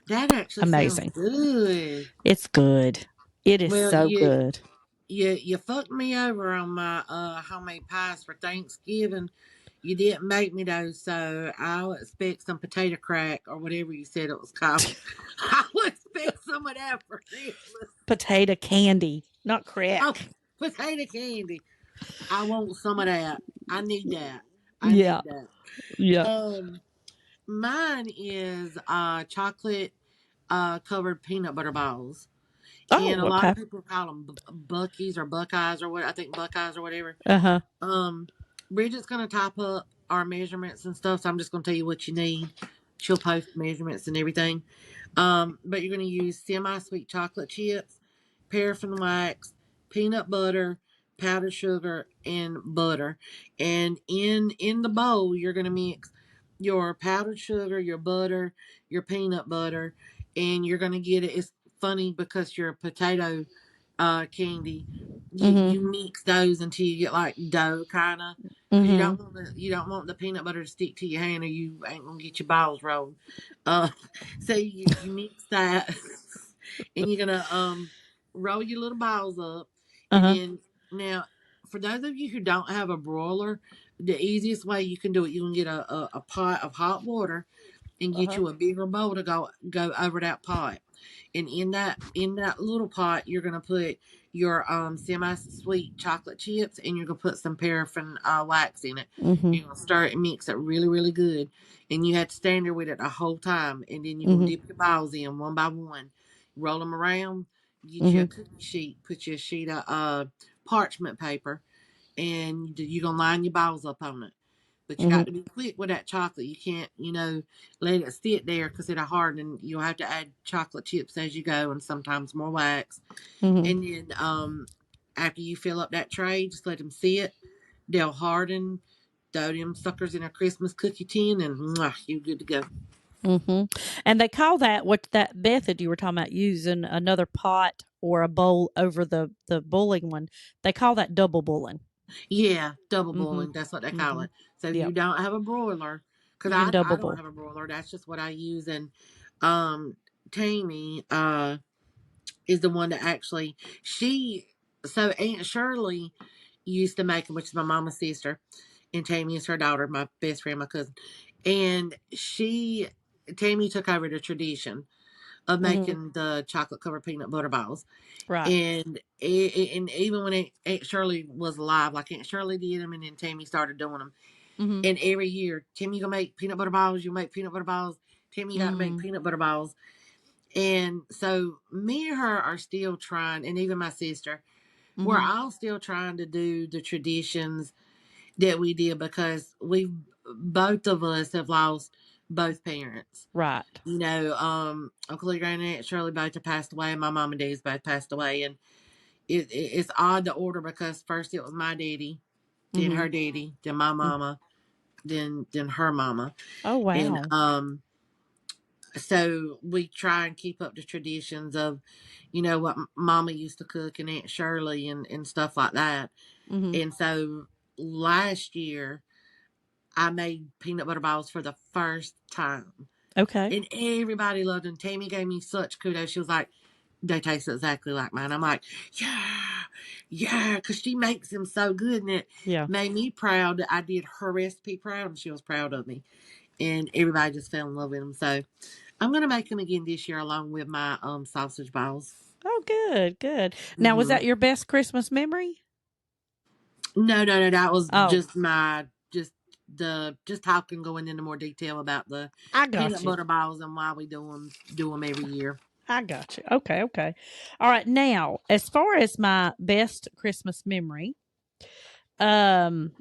Speaker 2: That actually sounds
Speaker 1: Amazing.
Speaker 2: good.
Speaker 1: It's good. It is
Speaker 2: Well,
Speaker 1: so good.
Speaker 2: you fucked me over on my homemade pies for Thanksgiving. You didn't make me those, so I'll expect some potato crack or whatever you said it was called. I'll expect some of that for Christmas.
Speaker 1: Potato candy, not
Speaker 2: Oh,
Speaker 1: crack.
Speaker 2: potato candy. I want some of that. I need that. I
Speaker 1: Yeah.
Speaker 2: need that.
Speaker 1: Yeah.
Speaker 2: Um, Mine is chocolate covered peanut butter balls.
Speaker 1: Oh,
Speaker 2: And a lot of
Speaker 1: okay.
Speaker 2: people call them Buckies or Buckeyes or what I think Buckeyes or whatever.
Speaker 1: Uh huh.
Speaker 2: Um, Bridget's gonna type up our measurements and stuff, so I'm just gonna tell you what you need. She'll post measurements and everything. But you're gonna use semi-sweet chocolate chips, paraffin wax, peanut butter, powdered sugar, and butter. And in the bowl, you're gonna mix your powdered sugar, your butter, your peanut butter, and you're gonna get it. It's funny because your potato candy,
Speaker 1: Mhm.
Speaker 2: you mix those until you get like dough kind of, because
Speaker 1: Mhm.
Speaker 2: you don't want the peanut butter to stick to your hand or you ain't gonna get your balls rolled. Uh, so you mix that, and you're gonna roll your little balls up,
Speaker 1: Uh
Speaker 2: and
Speaker 1: huh.
Speaker 2: then now for those of you who don't have a broiler, the easiest way you can do it, you can get a pot of hot water and
Speaker 1: Uh
Speaker 2: get
Speaker 1: huh.
Speaker 2: you a bigger bowl to go over that pot. And in that little pot, you're gonna put your semi-sweet chocolate chips, and you're gonna put some paraffin wax in it.
Speaker 1: Mhm.
Speaker 2: You're gonna stir it and mix it really, really good. And you have to stand there with it the whole time. And then you're gonna
Speaker 1: Mhm.
Speaker 2: dip your balls in one by one, roll them around, get you a
Speaker 1: Mhm.
Speaker 2: cookie sheet, put you a sheet of parchment paper, and you're gonna line your balls up on it. But you
Speaker 1: Mhm.
Speaker 2: got to be quick with that chocolate. You can't, let it sit there because it'll harden. And you'll have to add chocolate chips as you go, and sometimes more wax.
Speaker 1: Mhm.
Speaker 2: And then after you fill up that tray, just let them sit. They'll harden. Throw them suckers in a Christmas cookie tin, and mwah, you're good to go.
Speaker 1: Mhm. And they call that method you were talking about, using another pot or a bowl over the boiling one. They call that double boiling.
Speaker 2: Yeah, double
Speaker 1: Mhm.
Speaker 2: boiling. That's what they call
Speaker 1: Mhm.
Speaker 2: it. So if you
Speaker 1: Yep.
Speaker 2: don't have a broiler, because
Speaker 1: You can
Speaker 2: I
Speaker 1: double
Speaker 2: don't
Speaker 1: boil.
Speaker 2: have a broiler. That's just what I use. And um, Tammy is the one that actually so Aunt Shirley used to make them, which is my mama's sister, and Tammy is her daughter, my best friend, my cousin, and Tammy took over the tradition of
Speaker 1: Mhm.
Speaker 2: making the chocolate covered peanut butter balls,
Speaker 1: Right.
Speaker 2: and even when Aunt Shirley was alive, like Aunt Shirley did them, and then Tammy started doing them.
Speaker 1: Mhm.
Speaker 2: And every year, Tim, you gonna make peanut butter balls. You make peanut butter balls. Tim, you got to make
Speaker 1: Mm.
Speaker 2: peanut butter balls. And so me and her are still trying, and even my sister, we're
Speaker 1: Mhm.
Speaker 2: all still trying to do the traditions that we did because we both of us have lost both parents.
Speaker 1: Right.
Speaker 2: You know, Uncle Lee, Granny, and Aunt Shirley both have passed away. My mom and dad's both passed away, and it's odd the order because first it was my daddy, then
Speaker 1: Mhm.
Speaker 2: her daddy, then my
Speaker 1: Mm.
Speaker 2: mama, then her mama,
Speaker 1: Oh,
Speaker 2: and
Speaker 1: wow.
Speaker 2: so we try and keep up the traditions of, you know, what Mama used to cook and Aunt Shirley and stuff like that.
Speaker 1: Mhm.
Speaker 2: And so last year I made peanut butter balls for the first time,
Speaker 1: Okay.
Speaker 2: and everybody loved them. Tammy gave me such kudos. She was like, "They taste exactly like mine." I'm like, "Yeah, yeah," because she makes them so good, and it
Speaker 1: Yeah.
Speaker 2: made me proud that I did her recipe proud, and she was proud of me. And everybody just fell in love with them. So I'm gonna make them again this year along with my sausage balls.
Speaker 1: Oh, good, good. Now, was
Speaker 2: Hmm.
Speaker 1: that your best Christmas memory?
Speaker 2: No, no, no. That was
Speaker 1: Oh,
Speaker 2: just my just talking, going into more detail about the
Speaker 1: I
Speaker 2: peanut
Speaker 1: got you.
Speaker 2: butter balls and why we do them every year.
Speaker 1: I got you. Okay, okay. All right. Now, as far as my best Christmas memory, um,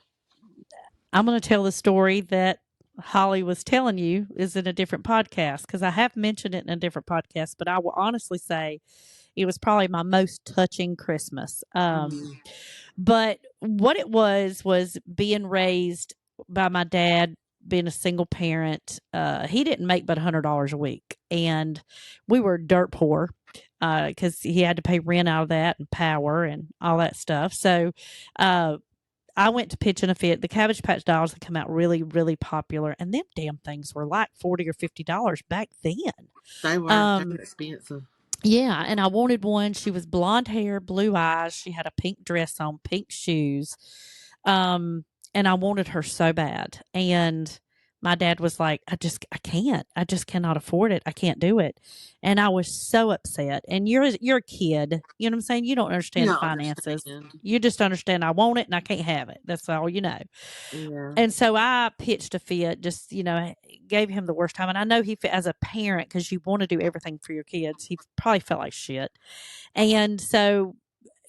Speaker 1: I'm going to tell the story that Holly was telling you is in a different podcast because I have mentioned it in a different podcast, but I will honestly say it was probably my most touching Christmas.
Speaker 2: Mm.
Speaker 1: But what it was being raised by my dad, being a single parent. He didn't make but $100 a week, and we were dirt poor because he had to pay rent out of that and power and all that stuff. So uh, I went to pitch in a fit. The Cabbage Patch Dolls had come out really, really popular, and them damn things were like $40 or $50 back then.
Speaker 2: They were
Speaker 1: Um,
Speaker 2: expensive.
Speaker 1: yeah, and I wanted one. She was blonde hair, blue eyes. She had a pink dress on, pink shoes. Um, and I wanted her so bad. And my dad was like, I can't. I just cannot afford it. I can't do it. And I was so upset. And you're a kid. You know what I'm saying? You don't
Speaker 2: You
Speaker 1: understand
Speaker 2: don't
Speaker 1: finances.
Speaker 2: understand.
Speaker 1: You just understand I want it and I can't have it. That's all you know.
Speaker 2: Yeah.
Speaker 1: And so I pitched a fit, just, gave him the worst time. And I know as a parent, because you want to do everything for your kids, he probably felt like shit. And so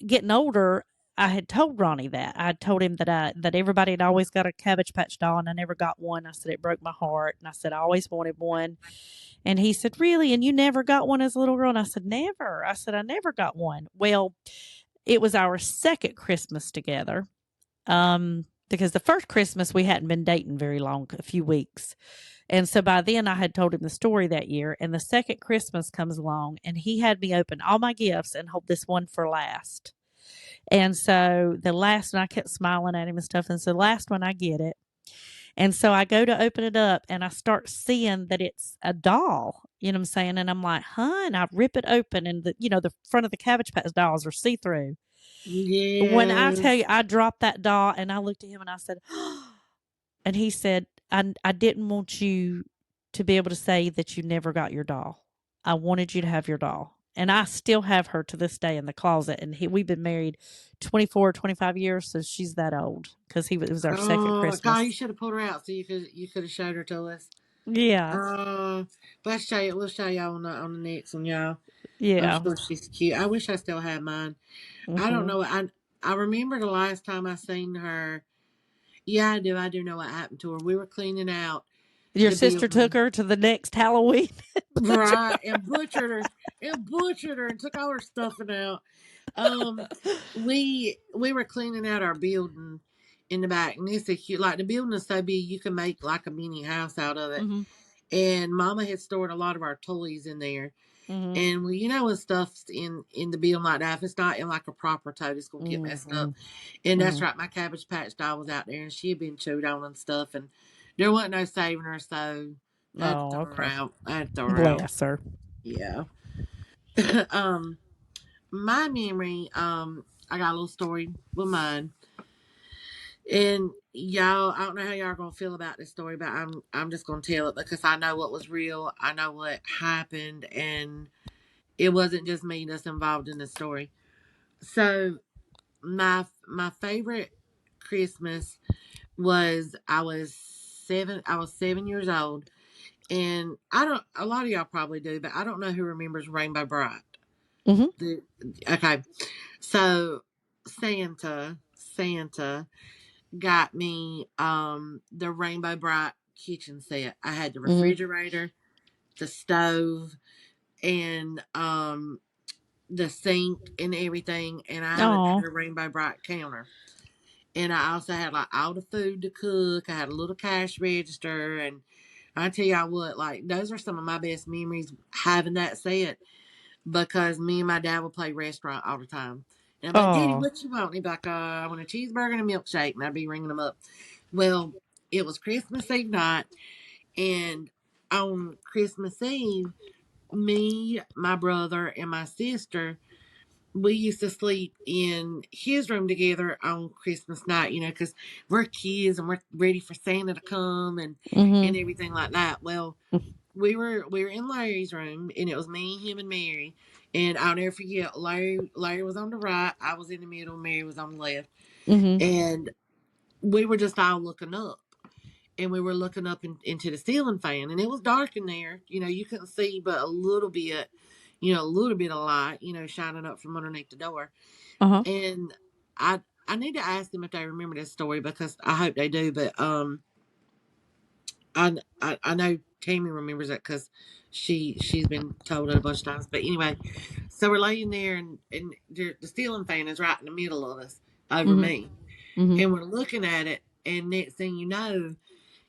Speaker 1: getting older, I had told Ronnie that. I had told him that everybody had always got a Cabbage Patch doll, and I never got one. I said it broke my heart, and I said I always wanted one. And he said, "Really? And you never got one as a little girl?" And I said, "Never." I said, "I never got one." Well, it was our second Christmas together. Because the first Christmas we hadn't been dating very long, a few weeks. And so by then I had told him the story that year. And the second Christmas comes along and he had me open all my gifts and hold this one for last. And so the last one, I kept smiling at him and stuff. And so the last one, I get it. And so I go to open it up and I start seeing that it's a doll. You know what I'm saying? And I'm like, huh? And I rip it open and the front of the Cabbage Patch dolls are see through. When I tell you,
Speaker 2: Yes.
Speaker 1: I dropped that doll and I looked at him and I said, and he said, I didn't want you to be able to say that you never got your doll. I wanted you to have your doll. And I still have her to this day in the closet. And we've been married 24, 25 years. So she's that old because it was our second
Speaker 2: Oh God, you
Speaker 1: Christmas.
Speaker 2: should have pulled her out so you could have showed her to us.
Speaker 1: Yeah.
Speaker 2: But I'll show you. We'll show y'all on the next one, y'all. I'm
Speaker 1: Yeah.
Speaker 2: sure she's cute. I wish I still had mine. I don't
Speaker 1: Hmm.
Speaker 2: know. I remember the last time I seen her. Yeah, I do. I do know what happened to her. We were cleaning out
Speaker 1: Your
Speaker 2: the
Speaker 1: sister took
Speaker 2: building,
Speaker 1: her to the next Halloween.
Speaker 2: right, and butchered her and took all her stuffing out. Um, we were cleaning out our building in the back, and it's a huge, like the building is so big you can make like a mini house out of it.
Speaker 1: Hmm.
Speaker 2: And Mama had stored a lot of our toys in there.
Speaker 1: Hmm.
Speaker 2: And well, when stuff's in the building like that, if it's not in like a proper tote, it's gonna get messed
Speaker 1: Hmm.
Speaker 2: up. And that's
Speaker 1: Hmm.
Speaker 2: right, my Cabbage Patch doll was out there, and she had been chewed on and stuff, and there wasn't no saving her, so I had to
Speaker 1: Oh,
Speaker 2: throw her
Speaker 1: okay.
Speaker 2: out. I had to throw her out.
Speaker 1: Bless her.
Speaker 2: Yeah. um, my memory, I got a little story with mine, and y'all, I don't know how y'all are gonna feel about this story, but I'm just gonna tell it because I know what was real. I know what happened, and it wasn't just me that's involved in the story. So my favorite Christmas was I was 7 years old, and I don't. A lot of y'all probably do, but I don't know who remembers Rainbow Bright.
Speaker 1: Mhm.
Speaker 2: The, okay, so Santa got me the Rainbow Bright kitchen set. I had the
Speaker 1: Mhm.
Speaker 2: refrigerator, the stove, and the sink and everything, and I had
Speaker 1: Oh.
Speaker 2: a Rainbow Bright counter. And I also had like all the food to cook. I had a little cash register, and I tell y'all what, like those are some of my best memories having that set, because me and my dad would play restaurant all the time. And I'm like, Daddy,
Speaker 1: Oh.
Speaker 2: what you want? And he'd be like, I want a cheeseburger and a milkshake, and I'd be ringing them up. Well, it was Christmas Eve night, and on Christmas Eve, me, my brother, and my sister, we used to sleep in his room together on Christmas night, because we're kids and we're ready for Santa to come and
Speaker 1: Mhm.
Speaker 2: everything like that. Well, we were in Larry's room, and it was me, him, and Mary. And I'll never forget, Larry was on the right, I was in the middle, Mary was on the left,
Speaker 1: Mhm.
Speaker 2: and we were just all looking up. And we were looking up into the ceiling fan, and it was dark in there. You couldn't see but a little bit, a little bit of light, shining up from underneath the door.
Speaker 1: Uh-huh.
Speaker 2: And I I need to ask them if they remember this story, because I hope they do. But I know Tammy remembers it, because she's been told it a bunch of times. But anyway, so we're laying there, and the ceiling fan is right in the middle of us, over
Speaker 1: Mhm.
Speaker 2: me,
Speaker 1: Mhm.
Speaker 2: and we're looking at it. And next thing you know,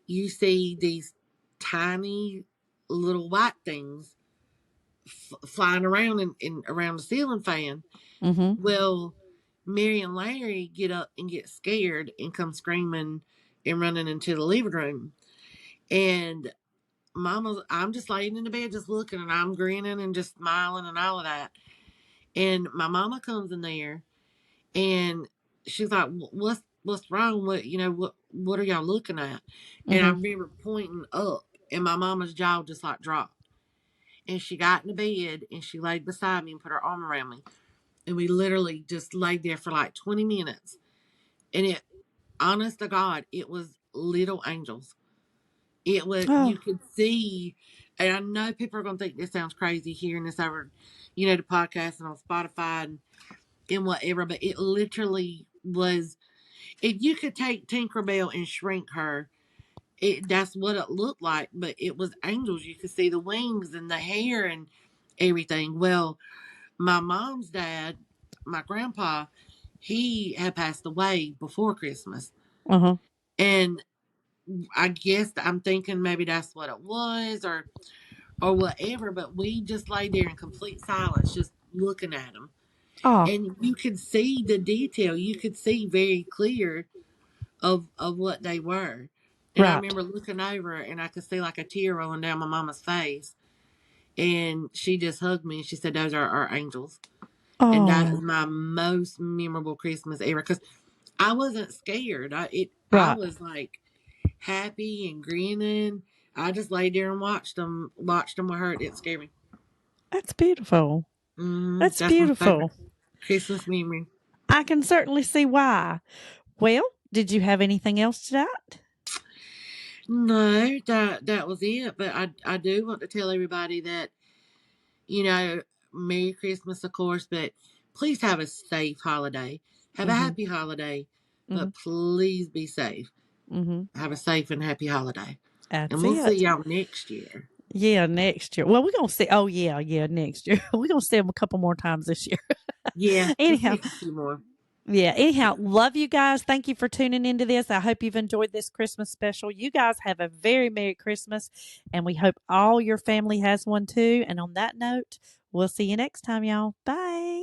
Speaker 2: you see these tiny little white things flying around in around the ceiling fan.
Speaker 1: Mhm.
Speaker 2: Well, Mary and Larry get up and get scared and come screaming and running into the living room. And I'm just laying in the bed, just looking, and I'm grinning and just smiling and all of that. And my mama comes in there, and she's like, What's wrong? What are y'all looking at?" And I
Speaker 1: Mhm.
Speaker 2: remember pointing up, and my mama's jaw just like dropped. And she got in the bed, and she laid beside me and put her arm around me. And we literally just laid there for like 20 minutes. And honest to God, it was little angels. It was,
Speaker 1: Oh.
Speaker 2: you could see, and I know people are going to think this sounds crazy hearing this over, the podcast and on Spotify and whatever, but it literally was, if you could take Tinkerbell and shrink her, that's what it looked like, but it was angels. You could see the wings and the hair and everything. Well, my mom's dad, my grandpa, he had passed away before Christmas.
Speaker 1: Uh-huh.
Speaker 2: And I guess I'm thinking maybe that's what it was, or whatever, but we just lay there in complete silence, just looking at them.
Speaker 1: Oh.
Speaker 2: And you could see the detail. You could see very clear of what they were. And I
Speaker 1: Right.
Speaker 2: remember looking over, and I could see like a tear rolling down my mama's face. And she just hugged me, and she said, "Those are our angels." And that is
Speaker 1: Oh.
Speaker 2: my most memorable Christmas ever, because I wasn't scared. I
Speaker 1: Right.
Speaker 2: was like happy and grinning. I just laid there and watched them with her. It didn't scare me.
Speaker 1: That's beautiful. That's
Speaker 2: That's my favorite
Speaker 1: beautiful.
Speaker 2: Christmas memory.
Speaker 1: I can certainly see why. Well, did you have anything else to that?
Speaker 2: No, that was it. But I do want to tell everybody that, you know, Merry Christmas, of course, but please have a safe holiday. Have a
Speaker 1: Mhm.
Speaker 2: happy holiday,
Speaker 1: Mhm.
Speaker 2: but please be safe.
Speaker 1: Mhm.
Speaker 2: Have a safe and happy holiday. And
Speaker 1: That's
Speaker 2: we'll see
Speaker 1: it.
Speaker 2: y'all next year.
Speaker 1: Yeah, next year. Well, we're gonna see. Oh yeah, yeah, next year. We're gonna see them a couple more times this year.
Speaker 2: Yeah, just
Speaker 1: Anyhow,
Speaker 2: maybe a few more.
Speaker 1: yeah. Anyhow, love you guys. Thank you for tuning into this. I hope you've enjoyed this Christmas special. You guys have a very Merry Christmas, and we hope all your family has one too. And on that note, we'll see you next time, y'all. Bye.